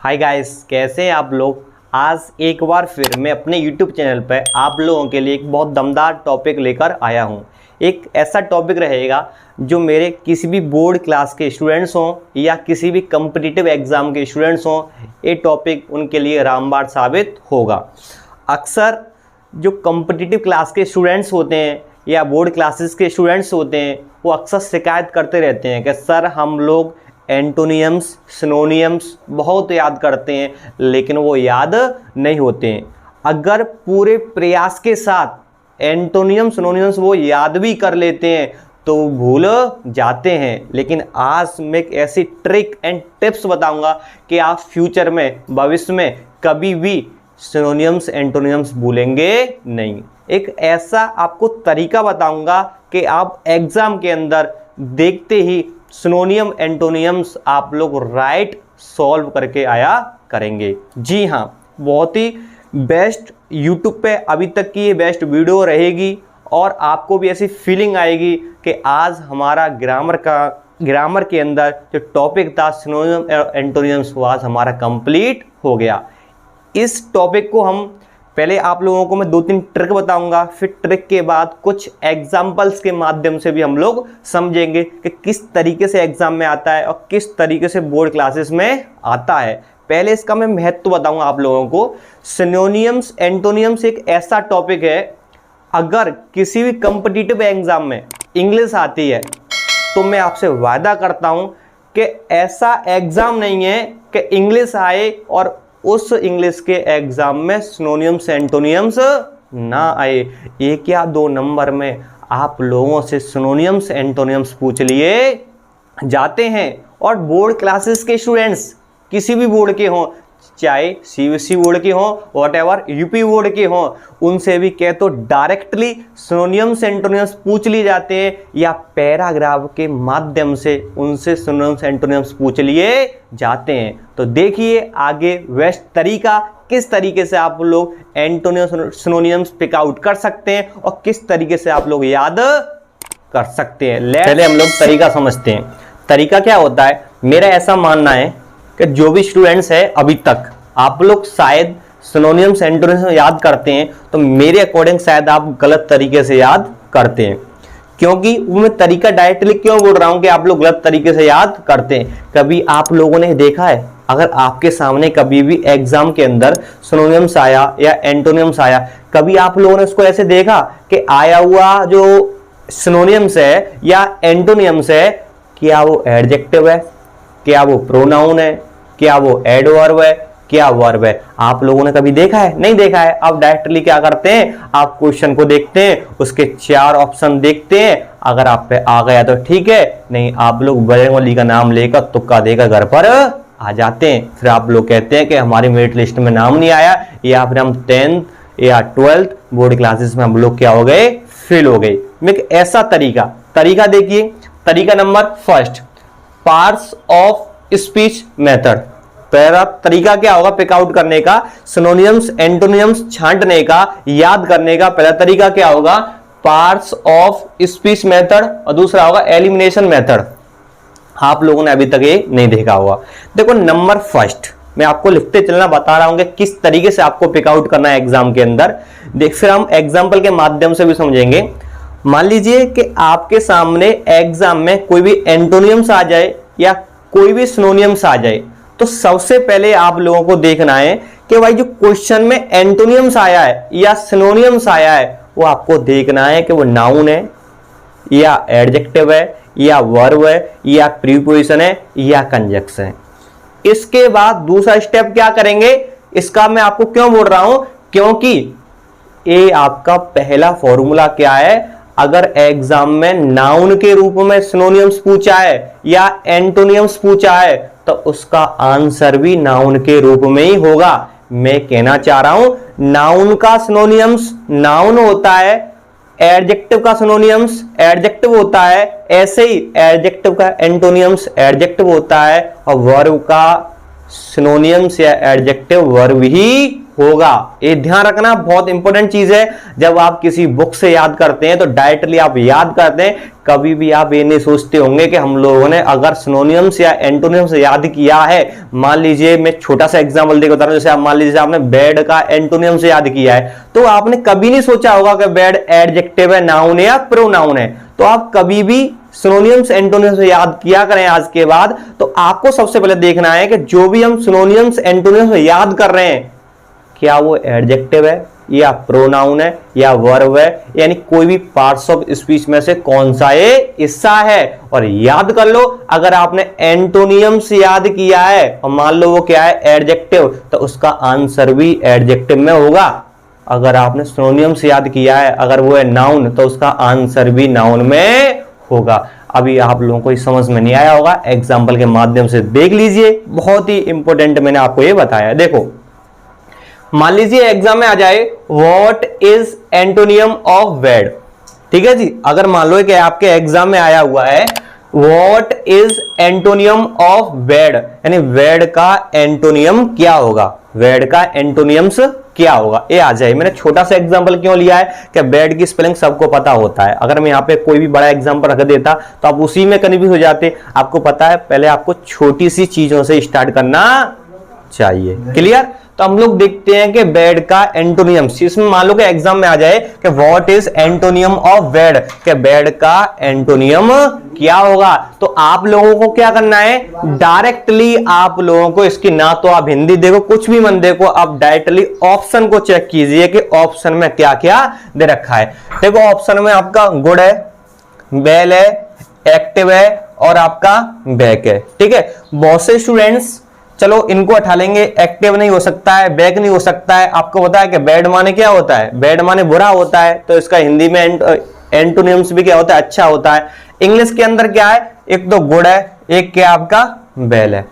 Hi guys, कैसे हैं आप लोग। आज एक बार फिर मैं अपने YouTube चैनल पर आप लोगों के लिए एक बहुत दमदार टॉपिक लेकर आया हूं। एक ऐसा टॉपिक रहेगा जो मेरे किसी भी बोर्ड क्लास के स्टूडेंट्स हों या किसी भी कॉम्पिटिटिव एग्ज़ाम के स्टूडेंट्स हों, ये टॉपिक उनके लिए रामबाण साबित होगा। अक्सर जो कॉम्पिटिटिव क्लास के स्टूडेंट्स होते हैं या बोर्ड क्लासेस के स्टूडेंट्स होते हैं, वो अक्सर शिकायत करते रहते हैं कि सर हम लोग एंटोनियम्स सिनोनियम्स बहुत याद करते हैं लेकिन वो याद नहीं होते हैं। अगर पूरे प्रयास के साथ एंटोनियम सिनोनियम्स वो याद भी कर लेते हैं तो भूल जाते हैं। लेकिन आज मैं एक ऐसी ट्रिक एंड टिप्स बताऊंगा कि आप फ्यूचर में, भविष्य में कभी भी सिनोनियम्स एंटोनियम्स भूलेंगे नहीं। एक ऐसा आपको तरीका बताऊंगा कि आप एग्जाम के अंदर देखते ही सिनोनियम एंटोनियम्स आप लोग राइट सॉल्व करके आया करेंगे। जी हाँ, बहुत ही बेस्ट यूट्यूब पे अभी तक की ये बेस्ट वीडियो रहेगी और आपको भी ऐसी फीलिंग आएगी कि आज हमारा ग्रामर के अंदर जो टॉपिक था सिनोनियम एंटोनियम्स वो आज हमारा कंप्लीट हो गया। इस टॉपिक को हम पहले आप लोगों को मैं 2-3 ट्रिक बताऊंगा, फिर ट्रिक के बाद कुछ एग्जाम्पल्स के माध्यम से भी हम लोग समझेंगे कि किस तरीके से एग्जाम में आता है और किस तरीके से बोर्ड क्लासेस में आता है। पहले इसका मैं महत्व बताऊंगा आप लोगों को। सिनोनियम्स एंटोनियम्स एक ऐसा टॉपिक है, अगर किसी भी कॉम्पिटिटिव एग्जाम में इंग्लिश आती है तो मैं आपसे वादा करता हूं कि ऐसा एग्जाम नहीं है कि इंग्लिश आए और उस इंग्लिश के एग्जाम में सिनोनियम्स एंटोनियम्स ना आए। 1 या 2 नंबर में आप लोगों से सिनोनियम्स एंटोनियम्स पूछ लिए जाते हैं। और बोर्ड क्लासेस के स्टूडेंट्स किसी भी बोर्ड के हों, चाहे सीबीएसई बोर्ड के हों, व्हाटएवर यूपी बोर्ड के हों, उनसे भी कह तो डायरेक्टली सिनोनियम्स एंटोनियम्स पूछ लिए जाते हैं या पैराग्राफ के माध्यम से उनसे सिनोनियम्स एंटोनियम्स पूछ लिए जाते हैं। तो देखिए आगे बेस्ट तरीका, किस तरीके से आप लोग एंटोनियम्स सिनोनियम्स पिक आउट कर सकते हैं और किस तरीके से आप लोग याद कर सकते हैं। पहले हम लोग तरीका समझते हैं। तरीका क्या होता है, मेरा ऐसा मानना है कि जो भी स्टूडेंट्स है अभी तक आप लोग शायद सिनोनियम्स एंटोनियम्स याद करते हैं, तो मेरे अकॉर्डिंग शायद आप गलत तरीके से याद करते हैं। क्योंकि वो मैं तरीका डायरेक्टली क्यों बोल रहा हूं कि आप लोग गलत तरीके से याद करते हैं। कभी आप लोगों ने देखा है, अगर आपके सामने कभी भी एग्जाम के अंदर सिनोनियम्स आया या एंटोनियम्स आया, कभी आप लोगों ने उसको ऐसे देखा कि आया हुआ जो सिनोनियम्स है या एंटोनियम्स है, क्या वो एडजेक्टिव है, क्या वो प्रोनाउन है, क्या वो एडवर्ब है, क्या वर्ब है। आप लोगों ने कभी देखा है? नहीं देखा है। आप डायरेक्टली क्या करते हैं, आप क्वेश्चन को देखते हैं, उसके 4 ऑप्शन देखते हैं, अगर आप पे आ गया तो ठीक है, नहीं आप लोग बजरंगबली का नाम लेकर तुक्का देकर घर पर आ जाते हैं। फिर आप लोग कहते हैं कि हमारी मेरिट लिस्ट में नाम नहीं आया, या फिर हम 10th या 12th बोर्ड क्लासेस में हम लोग क्या हो गए, फेल हो गए। मैं एक ऐसा तरीका देखिए। तरीका number 1, parts of speech method. पहला तरीका क्या होगा पिक आउट करने का, सिनोनियम्स एंटोनियम्स छांटने का, याद करने का। पहला तरीका क्या होगा, पार्ट्स ऑफ स्पीच मेथड, और दूसरा होगा एलिमिनेशन मेथड। आप लोगों ने अभी तक ये नहीं देखा होगा। देखो नंबर 1 मैं आपको लिखते चलना बता रहा हूं कि किस तरीके से आपको पिक आउट करना है एग्जाम के अंदर। देख फिर हम एग्जाम्पल के माध्यम से भी समझेंगे। मान लीजिए कि आपके सामने एग्जाम में कोई भी एंटोनियम्स आ जाए या कोई भी सिनोनियम्स आ जाए, तो सबसे पहले आप लोगों को देखना है कि भाई जो क्वेश्चन में एंटोनियम्स आया है या सिनोनियम्स आया है, वो आपको देखना है कि वो नाउन है या एडजेक्टिव है या वर्ब है या प्रीपोजिशन है या कंजक्शन है। इसके बाद दूसरा स्टेप क्या करेंगे, इसका मैं आपको क्यों बोल रहा हूं, क्योंकि ये आपका पहला फॉर्मूला क्या है, अगर एग्जाम में नाउन के रूप में सिनोनियम्स पूछा है या एंटोनियम्स पूछा है तो उसका आंसर भी नाउन के रूप में ही होगा। मैं कहना चाह रहा हूं नाउन का सिनोनियम्स नाउन होता है, एडजेक्टिव का सिनोनियम्स एडजेक्टिव होता है, ऐसे ही एडजेक्टिव का एंटोनियम्स एडजेक्टिव होता है, और वर्ब का सिनोनियम्स या एडजेक्टिव वर्ब ही होगा। ये ध्यान रखना, बहुत इंपॉर्टेंट चीज है। जब आप किसी बुक से याद करते हैं तो डायरेक्टली आप याद करते हैं, कभी भी आप ये नहीं सोचते होंगे कि हम लोगों ने अगर सिनोनियम्स या एंटोनियम्स याद किया है। मान लीजिए मैं छोटा सा एग्जांपल देकर बता रहा हूं, जैसे आप मान लीजिए आपने बेड का एंटोनियम्स याद किया है, तो आपने कभी नहीं सोचा होगा कि बेड एडजेक्टिव है, नाउन है या प्रोनाउन है। तो आप कभी भी सिनोनियम्स एंटोनियम्स याद किया करें आज के बाद। तो आपको सबसे पहले देखना है कि जो भी हम सिनोनियम्स एंटोनियम्स याद कर रहे हैं, क्या वो एडजेक्टिव है या प्रोनाउन है या वर्ब है, यानी कोई भी पार्ट्स ऑफ स्पीच में से कौन सा ये हिस्सा है। और याद कर लो, अगर आपने एंटोनियम्स याद किया है और मान लो वो क्या है, एडजेक्टिव, तो उसका आंसर भी एडजेक्टिव में होगा। अगर आपने सिनोनियम्स याद किया है, अगर वो है नाउन, तो उसका आंसर भी नाउन में होगा। अभी आप लोगों को समझ में नहीं आया होगा, एग्जाम्पल के माध्यम से देख लीजिए, बहुत ही इंपॉर्टेंट मैंने आपको ये बताया। देखो, मान लीजिए एग्जाम में आ जाए what is antonym of bed. ठीक है जी, अगर मान लो कि आपके एग्जाम में आया हुआ है what is antonym of bed, यानी बेड का एंटोनियम क्या होगा, बेड का एंटोनियम्स क्या होगा, ये आ जाए। मैंने छोटा सा एग्जांपल क्यों लिया है कि बेड की स्पेलिंग सबको पता होता है। अगर मैं यहाँ पे कोई भी बड़ा एग्जांपल रख देता तो आप उसी में कन्फ्यूज हो जाते। आपको पता है, पहले आपको छोटी सी चीजों से स्टार्ट करना चाहिए। क्लियर? तो हम लोग देखते हैं कि बेड का एंटोनियम्स, इसमें मान लो कि एग्जाम में आ जाए कि what is antonym of bed, कि बेड का एंटोनियम क्या होगा। तो आप लोगों को क्या करना है, डायरेक्टली आप लोगों को इसकी, ना तो आप हिंदी देखो, कुछ भी मन देखो, आप डायरेक्टली ऑप्शन को चेक कीजिए कि ऑप्शन में क्या क्या दे रखा है। देखो ऑप्शन में आपका गुड है, बेल है, एक्टिव है और आपका बैक है। ठीक है, बहुत से स्टूडेंट्स चलो इनको उठा लेंगे, एक्टिव नहीं हो सकता है, बैक नहीं हो सकता है। आपको पता है कि बैड माने क्या होता है, बैड माने बुरा होता है, तो इसका हिंदी में एंटोनिम्स भी क्या होता है, अच्छा होता है। इंग्लिश के अंदर क्या है, एक तो गुड है, एक क्या आपका बेल है।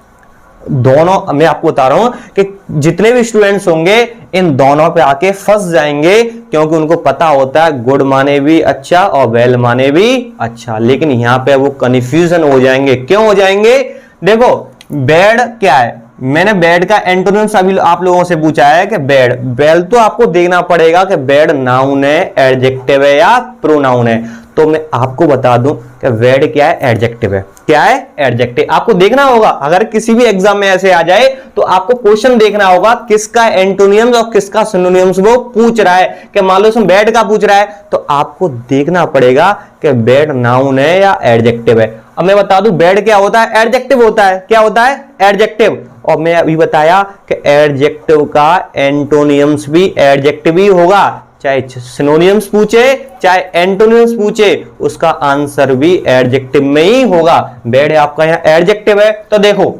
दोनों मैं आपको बता रहा हूं कि जितने भी स्टूडेंट्स होंगे इन दोनों पे आके फंस जाएंगे, क्योंकि उनको पता होता है गुड माने भी अच्छा और बेल माने भी अच्छा, लेकिन यहां पे वो कंफ्यूजन हो जाएंगे। क्यों हो जाएंगे? देखो बेड क्या है, मैंने बेड का एंटोनिम्स अभी आप लोगों से पूछा है कि बेड, बेल तो आपको देखना पड़ेगा कि बेड नाउन है, एडजेक्टिव है या प्रोनाउन है। तो मैं आपको बता दूं कि बेड क्या है, एडजेक्टिव है। क्या है? एडजेक्टिव। आपको देखना होगा, अगर किसी भी एग्जाम में ऐसे आ जाए तो आपको क्वेश्चन देखना होगा किसका एंटोनियम्स और किसका सिनोनियम्स वो पूछ रहा है। कि मान लो उसमें बेड का पूछ रहा है तो आपको देखना पड़ेगा कि बेड नाउन है या एडजेक्टिव है। अब मैं बता दूं बेड क्या होता है, एडजेक्टिव होता है। क्या होता है? एडजेक्टिव। और मैं अभी बताया कि एडजेक्टिव का एंटोनियम्स भी एडजेक्टिव ही होगा। चाहे सिनोनियम्स पूछे चाहे एंटोनियम्स पूछे, उसका आंसर भी एडजेक्टिव में ही होगा। बेड है आपका यहाँ एडजेक्टिव है। तो देखो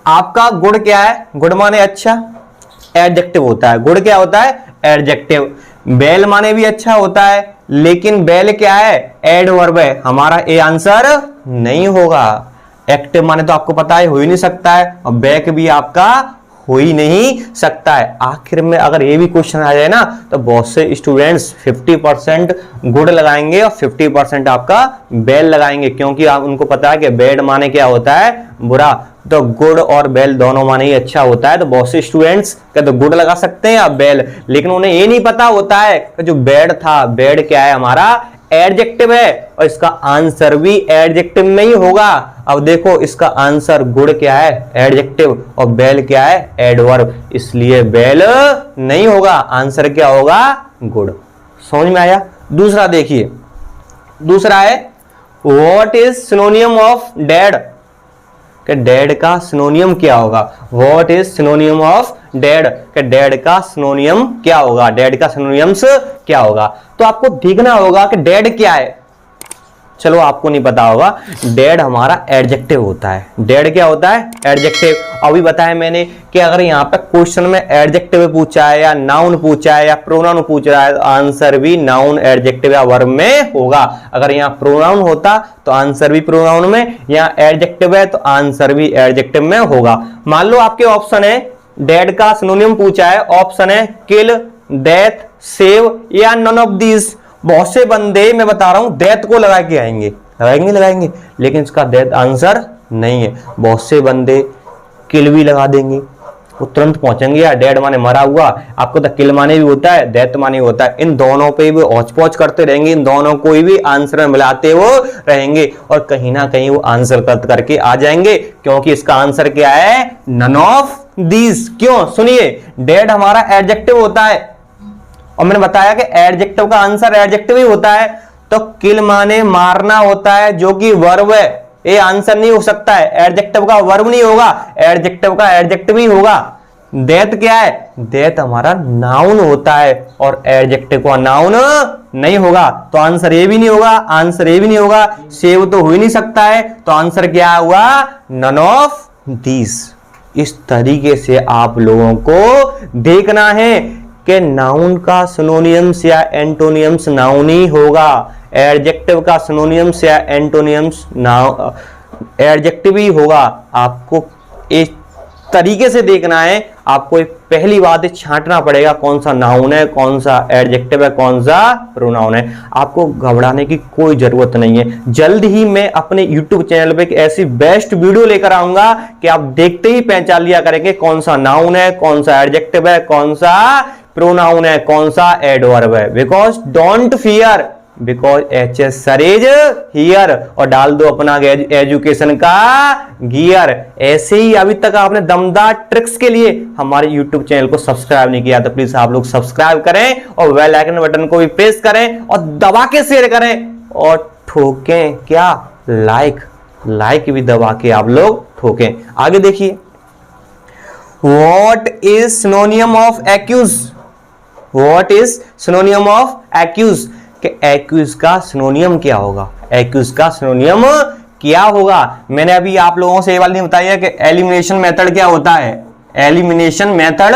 आपका गुड क्या है, गुड माने अच्छा, एडजेक्टिव होता है। गुड क्या होता है? एडजेक्टिव। बेल माने भी अच्छा होता है, लेकिन बेल क्या है? एडवर्ब है। हमारा ए आंसर नहीं होगा। एक्टिव माने तो आपको पता है हो ही नहीं सकता है, और बैक भी आपका हो ही नहीं सकता है। आखिर में अगर ये भी क्वेश्चन आ जाए ना तो बहुत से स्टूडेंट्स 50% गुड लगाएंगे और 50% आपका बेल लगाएंगे, क्योंकि आप उनको पता है कि बेड माने क्या होता है, बुरा। तो गुड और बेल दोनों माने ही अच्छा होता है। तो बहुत से स्टूडेंट्स क्या तो गुड लगा सकते हैं या बेल, लेकिन उन्हें ये नहीं पता होता है कि जो बेड था, बेड क्या है हमारा, एडजेक्टिव है, और इसका आंसर भी एडजेक्टिव में ही होगा। अब देखो इसका आंसर गुड क्या है, एडजेक्टिव, और बेल क्या है, एडवर्ब, इसलिए बेल नहीं होगा। आंसर क्या होगा? गुड। समझ में आया? दूसरा देखिए, दूसरा है what is synonym of dead, कि डेड का सिनोनियम क्या होगा। What is synonym of dead, कि डेड का सिनोनियम क्या होगा, डेड का सिनोनियम्स क्या होगा। तो आपको देखना होगा कि डेड क्या है। चलो आपको नहीं पता होगा, डेड हमारा एडजेक्टिव होता है। डेड क्या होता है? एडजेक्टिव। अभी बताया मैंने कि अगर यहाँ पे क्वेश्चन में एडजेक्टिव पूछा है या नाउन पूछा है या प्रोनाउन पूछ रहा है, तो आंसर भी नाउन, एडजेक्टिव या वर्ब में होगा। अगर यहाँ प्रोनाउन होता तो आंसर भी प्रोनाउन में, यहाँ एडजेक्टिव है तो आंसर भी एडजेक्टिव में होगा। मान लो आपके ऑप्शन है, डेड का सिनोनियम पूछा है, ऑप्शन है किल, डेथ, सेव या नन ऑफ दीज। बहुत से बंदे मैं बता रहा हूं डेथ को लगा के आएंगे, लगाएंगे, लेकिन इसका डेथ आंसर नहीं है। बहुत से बंदे किल भी लगा देंगे, वो तुरंत पहुंचेंगे। या डेड माने मरा हुआ, आपको तो किल माने भी होता है, डेथ माने भी होता है। इन दोनों पे भी औच पौच करते रहेंगे, इन दोनों को भी आंसर में मिलाते वो रहेंगे और कहीं ना कहीं वो आंसर करके आ जाएंगे, क्योंकि इसका आंसर क्या है? None of these. क्यों? सुनिए, डेड हमारा एडजेक्टिव होता है और मैंने बताया कि एडजेक्टिव का आंसर एडजेक्टिव ही होता है। तो किल माने मारना होता है, जो कि वर्ब है। ये आंसर नहीं हो सकता है, एडजेक्टिव का वर्ब नहीं होगा, एडजेक्टिव का एडजेक्टिव ही होगा। डेथ क्या है? डेथ हमारा नाउन होता है और एडजेक्टिव का नाउन नहीं होगा, तो आंसर ये भी नहीं होगा, आंसर ये भी नहीं होगा, सेव तो हो ही नहीं सकता है। तो आंसर क्या हुआ? None of these. इस तरीके से आप लोगों को देखना है कि नाउन का सिनोनियम्स या एंटोनियम्स नाउन ही होगा, एडजेक्टिव का सिनोनियम्स या एंटोनियम्स एडजेक्टिव ही होगा। आपको इस तरीके से देखना है, आपको पहली बात छांटना पड़ेगा कौन सा नाउन है, कौन सा एडजेक्टिव है, कौन सा प्रोनाउन है। आपको घबराने की कोई जरूरत नहीं है। जल्द ही मैं अपने YouTube चैनल पे एक ऐसी बेस्ट वीडियो लेकर आऊंगा कि आप देखते ही पहचान लिया करेंगे कौन सा नाउन है, कौन सा एडजेक्टिव है, कौन सा प्रोनाउन है, कौन सा एडवर्ब है। Because don't fear, because HS sir is here, और डाल दो अपना एजुकेशन का गियर। ऐसे ही अभी तक आपने दमदार ट्रिक्स के लिए हमारे YouTube चैनल को सब्सक्राइब नहीं किया तो प्लीज आप लोग सब्सक्राइब करें और बेल आइकन बटन को भी प्रेस करें और दबा के शेयर करें और ठोकें क्या? लाइक भी दबा के आप लोग ठोकें। आगे देखिए, what is synonym of accuse? What is synonym of accuse? कि एक्यूज का सिनोनियम क्या होगा? एक्यूज का सिनोनियम क्या होगा? मैंने अभी आप लोगों से ये वाली नहीं बताया कि एलिमिनेशन मेथड क्या होता है। एलिमिनेशन मेथड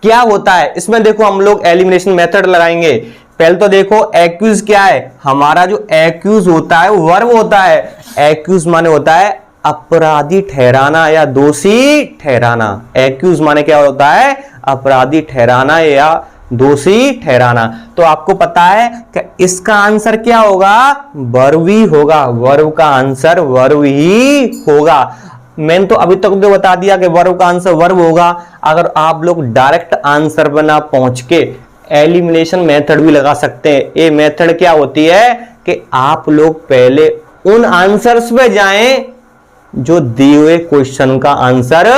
क्या होता है? इसमें देखो हम लोग एलिमिनेशन मेथड लगाएंगे। पहले तो देखो एक्यूज क्या है। हमारा जो एक्यूज होता है वो वर्ब होता है। एक्यूज माने होता है अपराधी ठहराना या दोषी ठहराना। एक्यूज माने क्या होता है? अपराधी ठहराना या दोषी ठहराना। तो आपको पता है कि इसका आंसर क्या होगा? वर्ब ही होगा। वर्ब का आंसर वर्ब ही होगा। मैंने तो अभी तक तो बता दिया कि वर्ब का आंसर वर्ब होगा। अगर आप लोग डायरेक्ट आंसर पर ना पहुंच के एलिमिनेशन मेथड भी लगा सकते हैं। ये मेथड क्या होती है कि आप लोग पहले उन आंसर्स पे जाएं जो दिए हुए क्वेश्चन का आंसर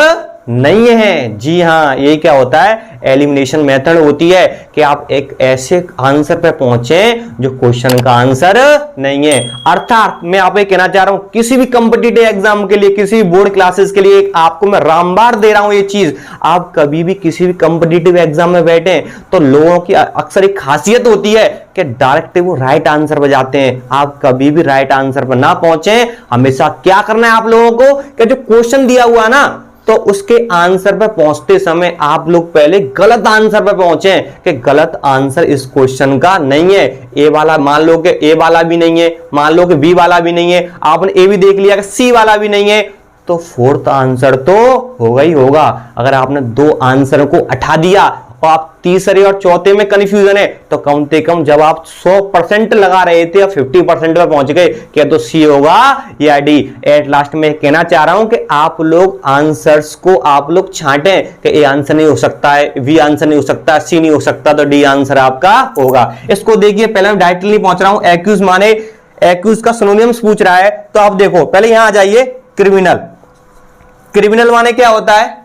नहीं है। जी हाँ, ये क्या होता है? एलिमिनेशन मेथड होती है कि आप एक ऐसे आंसर पे पहुंचे जो क्वेश्चन का आंसर नहीं है। अर्थात मैं आप ये कहना चाह रहा हूं, किसी भी कॉम्पिटिटिव एग्जाम के लिए, किसी भी बोर्ड क्लासेस के लिए आपको मैं रामबार दे रहा हूं ये चीज। आप कभी भी किसी भी कॉम्पिटिटिव एग्जाम में बैठे तो लोगों की अक्सर एक खासियत होती है कि डायरेक्ट वो राइट आंसर पर जाते हैं। आप कभी भी राइट आंसर पर ना पहुंचे। हमेशा क्या करना है आप लोगों को कि जो क्वेश्चन दिया हुआ ना, तो उसके आंसर पर पहुंचते समय आप लोग पहले गलत आंसर पर पहुंचे कि गलत आंसर इस क्वेश्चन का नहीं है। ए वाला मान लो कि ए वाला भी नहीं है, मान लो कि बी वाला भी नहीं है, आपने ए भी देख लिया कि सी वाला भी नहीं है, तो फोर्थ आंसर तो होगा ही होगा। अगर आपने दो आंसर को हटा दिया और आप तीसरे और चौथे में कंफ्यूजन है, तो कम से कम जब आप 100% लगा रहे थे और 50% पर पहुंच गए, क्या तो सी होगा या डी। एट लास्ट में कहना चाह रहा हूं कि आप लोग आंसर्स को आप लोग छांटें कि ए आंसर नहीं हो सकता है, बी आंसर नहीं हो सकता, सी नहीं हो सकता, तो डी आंसर आपका होगा। इसको देखिए, पहले मैं डायरेक्टली नहीं पहुंच रहा हूं। एक्यूज माने एक्यूज का सिनोनिम्स पूछ रहा है, तो आप देखो पहले यहां आ जाइए। क्रिमिनल, क्रिमिनल माने क्या होता है?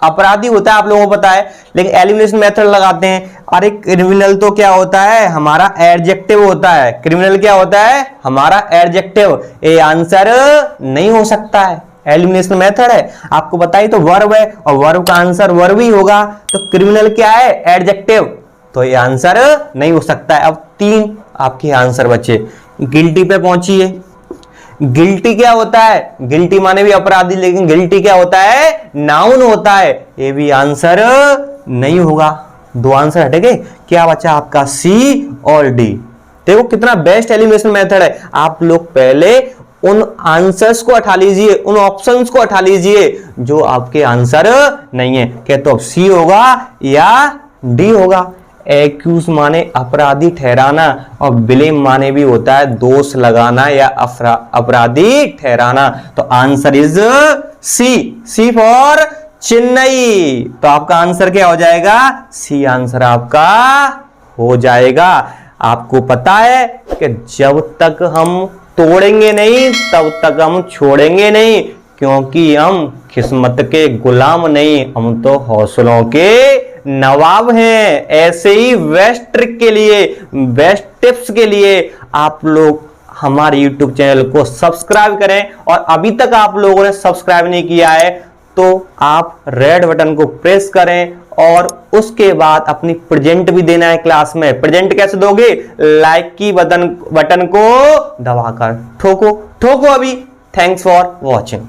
अपराधी होता है, आप लोगों को पता है। लेकिन एलिमिनेशन मेथड लगाते हैं। अरे क्रिमिनल तो क्या होता है? हमारा एडजेक्टिव होता है। क्रिमिनल क्या होता है? हमारा एडजेक्टिव। ये आंसर नहीं हो सकता है, एलिमिनेशन मेथड है। आपको बताइए तो वर्ब है और वर्ब का आंसर वर्ब ही होगा। तो क्रिमिनल क्या है? एडजेक्टिव, तो ये आंसर नहीं हो सकता है। अब 3 आपके आंसर बचे। गिल्टी पे पहुंचिए। गिल्टी क्या होता है? गिल्टी माने भी अपराधी, लेकिन गिल्टी क्या होता है? नाउन होता है। ये भी आंसर नहीं होगा। 2 आंसर हट गए। क्या बचा आपका? सी और डी। देखो कितना बेस्ट एलिमिनेशन मेथड है। आप लोग पहले उन आंसर्स को हटा लीजिए, उन ऑप्शंस को हटा लीजिए जो आपके आंसर नहीं है। क्या तो अब सी होगा या डी होगा। एक्यूज माने अपराधी ठहराना और ब्लेम माने भी होता है दोष लगाना या अपराधी ठहराना। तो answer is C. C for Chennai. तो आपका आंसर क्या हो जाएगा? सी आंसर आपका हो जाएगा। आपको पता है कि जब तक हम तोड़ेंगे नहीं तब तक हम छोड़ेंगे नहीं, क्योंकि हम किस्मत के गुलाम नहीं, हम तो हौसलों के नवाब हैं। ऐसे ही बेस्ट ट्रिक के लिए, बेस्ट टिप्स के लिए आप लोग हमारे YouTube चैनल को सब्सक्राइब करें, और अभी तक आप लोगों ने सब्सक्राइब नहीं किया है तो आप रेड बटन को प्रेस करें, और उसके बाद अपनी प्रेजेंट भी देना है क्लास में। प्रेजेंट कैसे दोगे? लाइक की बटन को दबाकर ठोको ठोको अभी। Thanks for watching.